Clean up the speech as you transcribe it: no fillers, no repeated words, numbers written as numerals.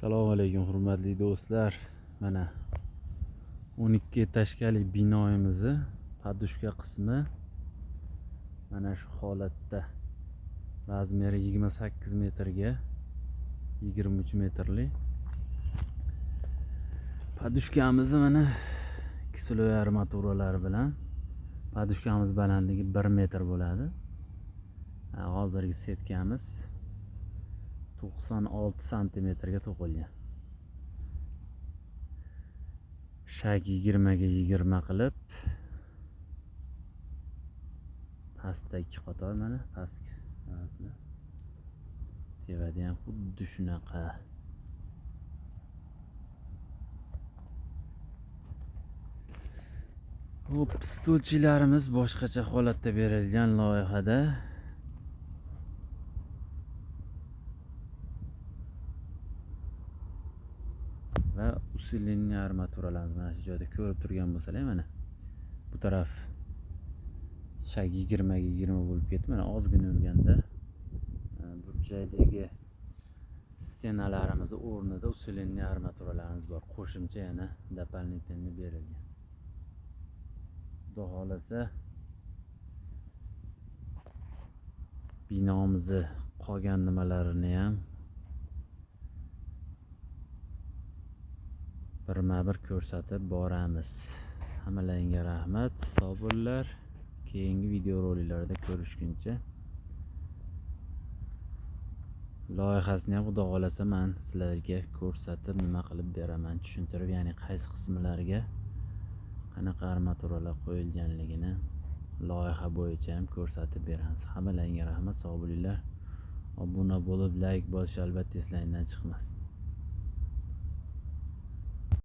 Assalomu alaykum hurmatli do'stlar. Mana 12 etажli binoimizni padushka qismi mana shu holatda. Razmeri 28 metrga 23 metrli. Padushkamizni mana 2,5 kilo armaturalar bilan padushkamiz balandligi 1 metr bo'ladi. Hozirgi setkamiz 96 santimetrga to'qilgan. Shak 20 ga 20 qilib pastda 2 qator mana pastki tevada ham xuddi shunaqa. Hop, stulchilarimiz boshqacha holatda berilgan loyihada. Va usilinli armaturalarimiz mana shu joyda ko'rib turgan bo'lsalar, mana bu taraf shak 20 ga 20 bo'lib ketdi. Mana ozgina urganda burchaydagi stenalarimiz o'rnida usilinli armaturalarimiz bor. Qo'shimcha yana дополнительный berilgan. Xudo xolasa binomizni qolgan nimalarini ham birma-bir ko'rsatib boramiz. Hammalaringga rahmat, sog' bo'linglar. Keyingi videoroliklarda ko'rishguncha. Loyihasini ham xudo xolasa men sizlarga ko'rsatib nima qilib beraman, tushuntirib, ya'ni qaysi qismlariga qanaqa armaturalar qo'yilganligini loyiha bo'yicha ham ko'rsatib beramiz. Hammalaringga rahmat, sog' bo'linglar. Obuna bo'lib, like bosish albatta eslaridan chiqmasin.